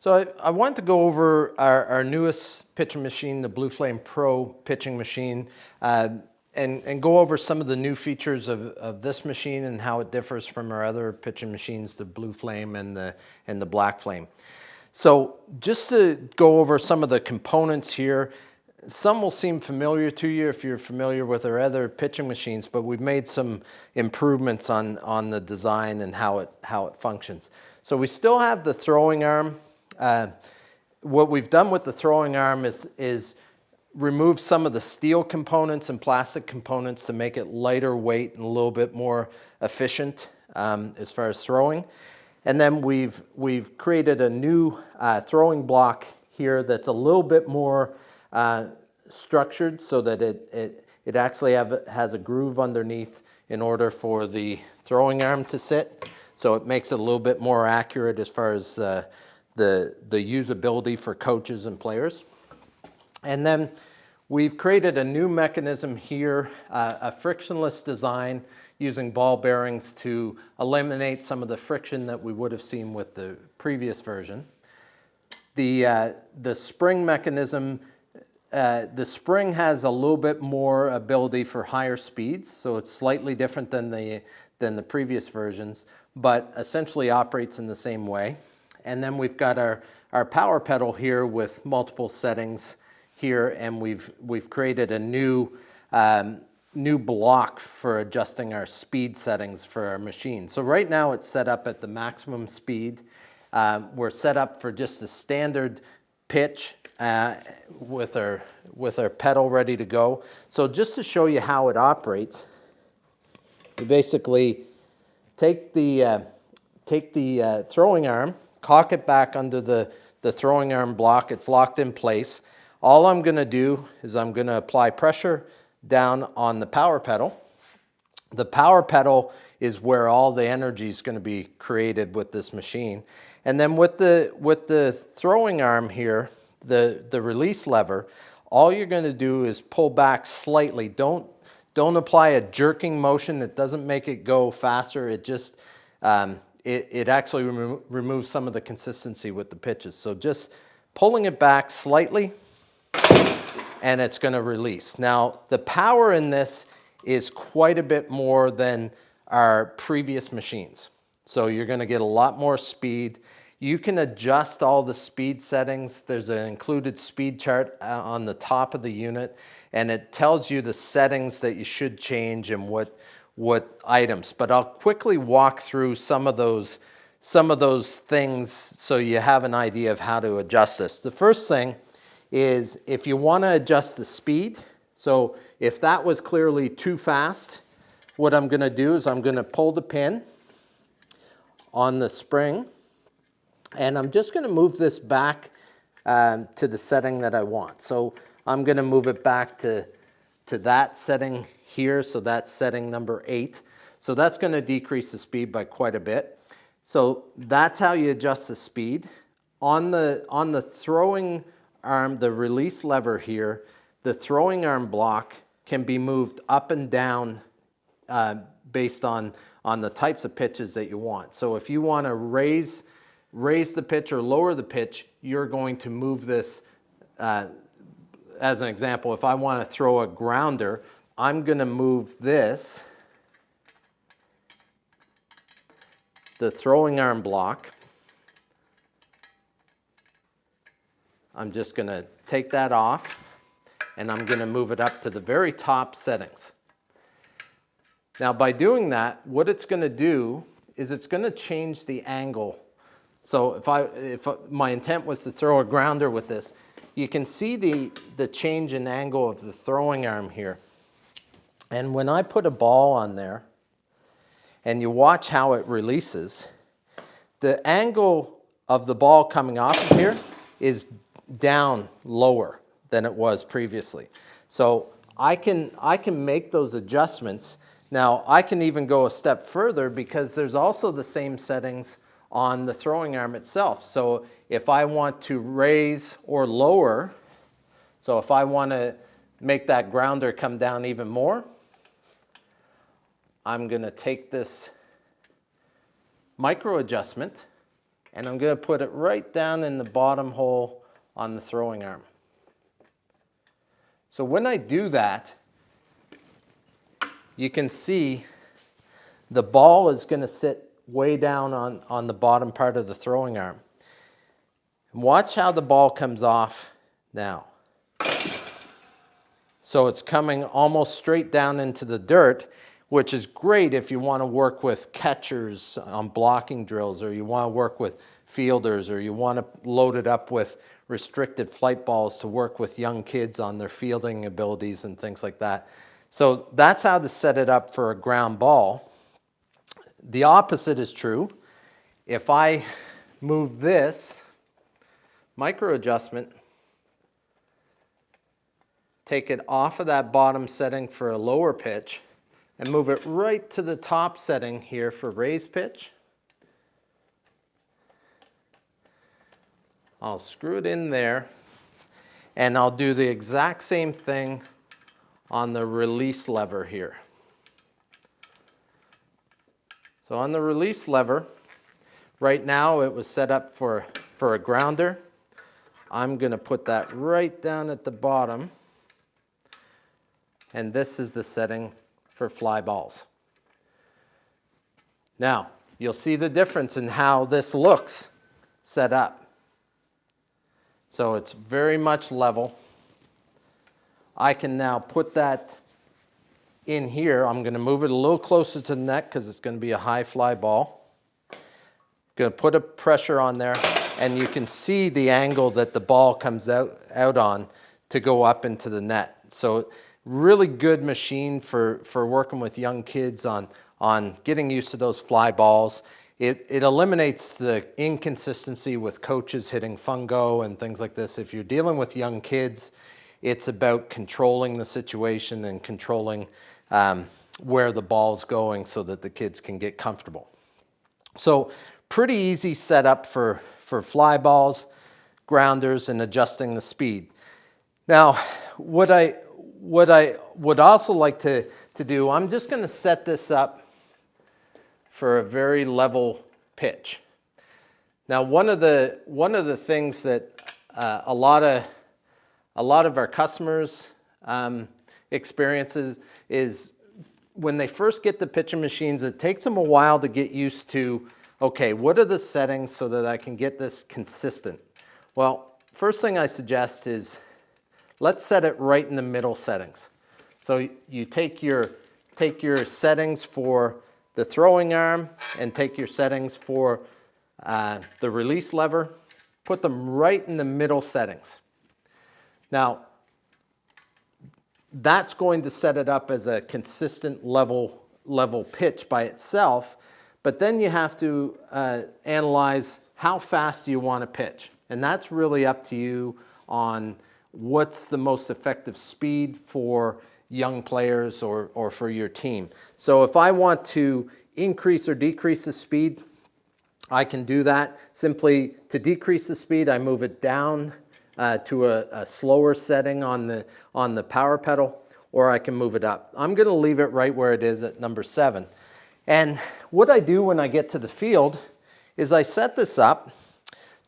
So I wanted to go over our newest pitching machine, the Blue Flame Pro pitching machine, and go over some of the new features of this machine and how it differs from our other pitching machines, the Blue Flame and the Black Flame. So just to go over some of the components here, some will seem familiar to you if you're familiar with our other pitching machines, but we've made some improvements on the design and how it functions. So we still have the throwing arm. What we've done with the throwing arm is remove some of the steel components and plastic components to make it lighter weight and a little bit more efficient as far as throwing. And then we've created a new throwing block here that's a little bit more structured so that it actually has a groove underneath in order for the throwing arm to sit. So it makes it a little bit more accurate as far as the usability for coaches and players. And then we've created a new mechanism here, a frictionless design using ball bearings to eliminate some of the friction that we would have seen with the previous version. The spring mechanism, the spring has a little bit more ability for higher speeds, so it's slightly different than the previous versions, but essentially operates in the same way. And then we've got our power pedal here with multiple settings here, and we've created a new block for adjusting our speed settings for our machine. So right now it's set up at the maximum speed. We're set up for just a standard pitch with our pedal ready to go. So just to show you how it operates, you basically take the throwing arm, cock it back under the throwing arm block. It's locked in place. All I'm going to do is I'm going to apply pressure down on the power pedal. The power pedal is where all the energy is going to be created with this machine. And then with the throwing arm here, the release lever, all you're going to do is pull back slightly. Don't apply a jerking motion. It doesn't make it go faster. It just it actually removes some of the consistency with the pitches. So just pulling it back slightly, and it's going to release. Now, the power in this is quite a bit more than our previous machines. So you're going to get a lot more speed. You can adjust all the speed settings. There's an included speed chart on the top of the unit, and it tells you the settings that you should change and what items. But I'll quickly walk through some of those things so you have an idea of how to adjust this. The first thing is if you want to adjust the speed. So if that was clearly too fast, what I'm going to do is I'm going to pull the pin on the spring, and I'm just going to move this back to the setting that I want. So I'm going to move it back to that setting here. So that's setting number 8. So that's going to decrease the speed by quite a bit. So that's how you adjust the speed. On the throwing arm, the release lever here, the throwing arm block can be moved up and down based on the types of pitches that you want. So if you want to raise the pitch or lower the pitch, you're going to move this. As an example, if I want to throw a grounder, I'm going to move this, the throwing arm block. I'm just going to take that off, and I'm going to move it up to the very top settings. Now, by doing that, what it's going to do is it's going to change the angle. So if my intent was to throw a grounder with this, you can see the change in angle of the throwing arm here. And when I put a ball on there, and you watch how it releases, the angle of the ball coming off of here is down lower than it was previously. So I can make those adjustments. Now, I can even go a step further because there's also the same settings on the throwing arm itself. So if I want to raise or lower, so if I want to make that grounder come down even more, I'm going to take this micro adjustment and I'm going to put it right down in the bottom hole on the throwing arm. So when I do that, you can see the ball is going to sit way down on the bottom part of the throwing arm. And watch how the ball comes off now. So it's coming almost straight down into the dirt, which is great if you want to work with catchers on blocking drills, or you want to work with fielders, or you want to load it up with restricted flight balls to work with young kids on their fielding abilities and things like that. So that's how to set it up for a ground ball. The opposite is true. If I move this micro adjustment, take it off of that bottom setting for a lower pitch, and move it right to the top setting here for raised pitch, I'll screw it in there, and I'll do the exact same thing on the release lever here. So on the release lever, right now it was set up for a grounder. I'm going to put that right down at the bottom, and this is the setting for fly balls. Now, you'll see the difference in how this looks set up. So it's very much level. I can now put that in here. I'm going to move it a little closer to the net because it's going to be a high fly ball. Going to put a pressure on there, and you can see the angle that the ball comes out on to go up into the net. So really good machine for working with young kids on getting used to those fly balls. It eliminates the inconsistency with coaches hitting fungo and things like this. If you're dealing with young kids, it's about controlling the situation and controlling where the ball's going so that the kids can get comfortable. So pretty easy setup for fly balls, grounders, and adjusting the speed. Now, what I would also like to do, I'm just going to set this up for a very level pitch. Now, one of the things that a lot of our customers experiences is when they first get the pitching machines, it takes them a while to get used to, okay, what are the settings so that I can get this consistent? Well, first thing I suggest is let's set it right in the middle settings. So you take your settings for the throwing arm and take your settings for the release lever, put them right in the middle settings. Now, that's going to set it up as a consistent level pitch by itself, but then you have to analyze how fast do you want to pitch. And that's really up to you on what's the most effective speed for young players or for your team. So if I want to increase or decrease the speed, I can do that. Simply to decrease the speed, I move it down to a slower setting on the power pedal, or I can move it up. I'm going to leave it right where it is at number 7. And what I do when I get to the field is I set this up,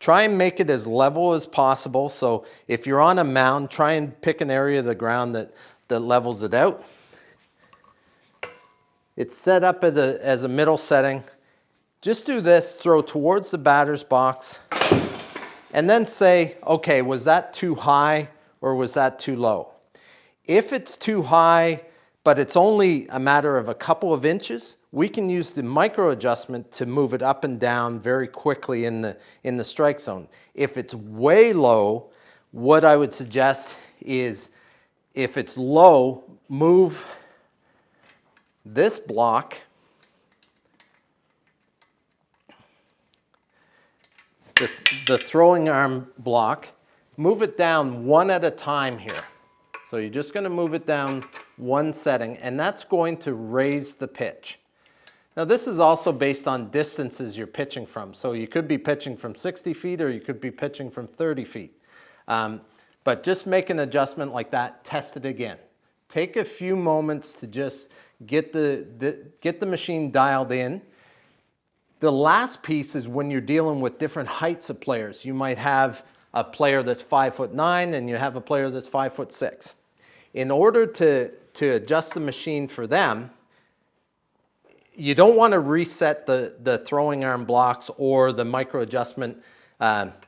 try and make it as level as possible. So if you're on a mound, try and pick an area of the ground that levels it out. It's set up as a middle setting. Just do this, throw towards the batter's box, and then say, okay, was that too high or was that too low? If it's too high, but it's only a matter of a couple of inches, we can use the micro adjustment to move it up and down very quickly in the strike zone. If it's way low, what I would suggest is, if it's low, move this block the throwing arm block, move it down one at a time here. So you're just going to move it down one setting, and that's going to raise the pitch. Now this is also based on distances you're pitching from. So you could be pitching from 60 feet or you could be pitching from 30 feet. But just make an adjustment like that, test it again. Take a few moments to just get the machine dialed in. The last piece is when you're dealing with different heights of players. You might have a player that's 5'9" and you have a player that's 5'6". In order to adjust the machine for them, you don't want to reset the throwing arm blocks or the micro adjustment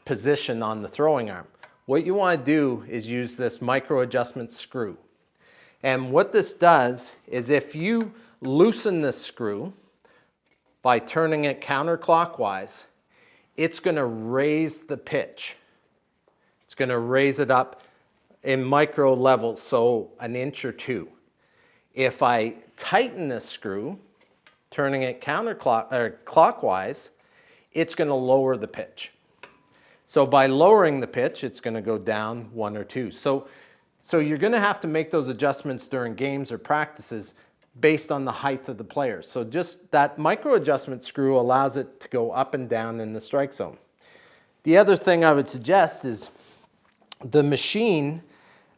position on the throwing arm. What you want to do is use this micro adjustment screw. And what this does is if you loosen this screw by turning it counterclockwise, it's going to raise the pitch. It's going to raise it up in micro levels, so an inch or two. If I tighten this screw, turning it clockwise, it's going to lower the pitch. So by lowering the pitch, it's going to go down 1 or 2. So you're going to have to make those adjustments during games or practices based on the height of the players. So just that micro adjustment screw allows it to go up and down in the strike zone. The other thing I would suggest is the machine,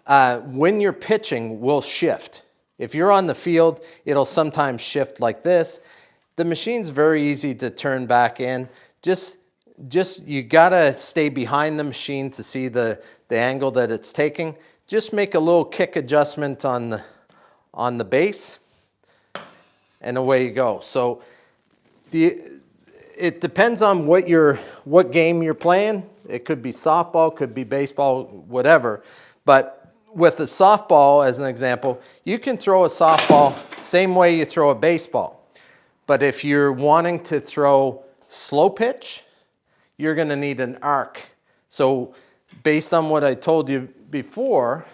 when you're pitching, will shift. If you're on the field, it'll sometimes shift like this. The machine's very easy to turn back in. Just you gotta stay behind the machine to see the angle that it's taking. Just make a little kick adjustment on the base, and away you go. So it depends on what game you're playing. It could be softball, could be baseball, whatever. But with a softball, as an example, you can throw a softball same way you throw a baseball. But if you're wanting to throw slow pitch, you're going to need an arc. So based on what I told you before,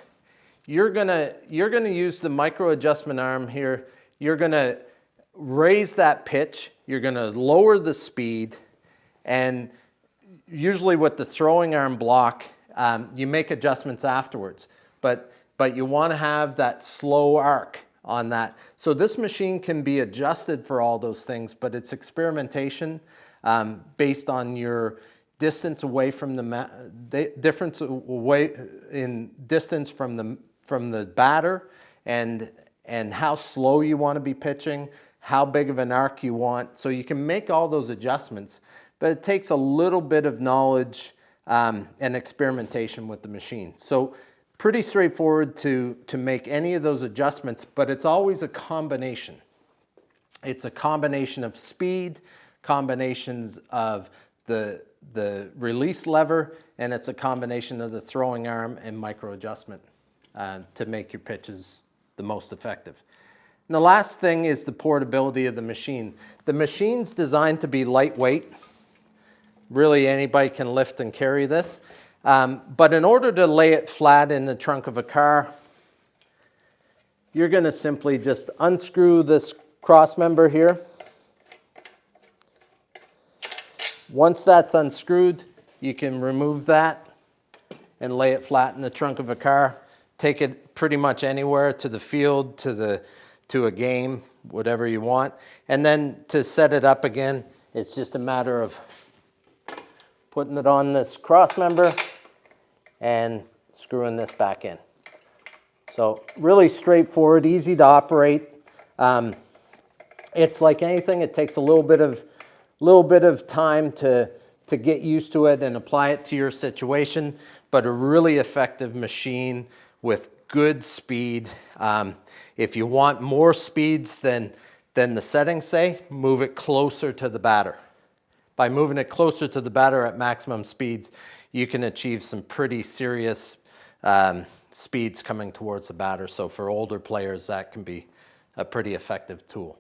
you're going to use the micro adjustment arm here. You're going to raise that pitch. You're going to lower the speed. And usually with the throwing arm block, you make adjustments afterwards. But you want to have that slow arc on that. So this machine can be adjusted for all those things, but it's experimentation based on your distance away from the difference away in distance from the batter, and how slow you want to be pitching, how big of an arc you want. So you can make all those adjustments, but it takes a little bit of knowledge and experimentation with the machine. So pretty straightforward to make any of those adjustments, but it's always a combination. It's a combination of speed, combinations of the release lever, and it's a combination of the throwing arm and micro adjustment to make your pitches the most effective. And the last thing is the portability of the machine. The machine's designed to be lightweight. Really, anybody can lift and carry this. But in order to lay it flat in the trunk of a car, you're going to simply just unscrew this cross member here. Once that's unscrewed, you can remove that and lay it flat in the trunk of a car. Take it pretty much anywhere, to the field, to a game, whatever you want. And then to set it up again, it's just a matter of putting it on this cross member and screwing this back in. So really straightforward, easy to operate. It's like anything, it takes a little bit of time to get used to it and apply it to your situation, but a really effective machine with good speed. If you want more speeds than the settings say, move it closer to the batter. By moving it closer to the batter at maximum speeds, you can achieve some pretty serious speeds coming towards the batter. So for older players, that can be a pretty effective tool.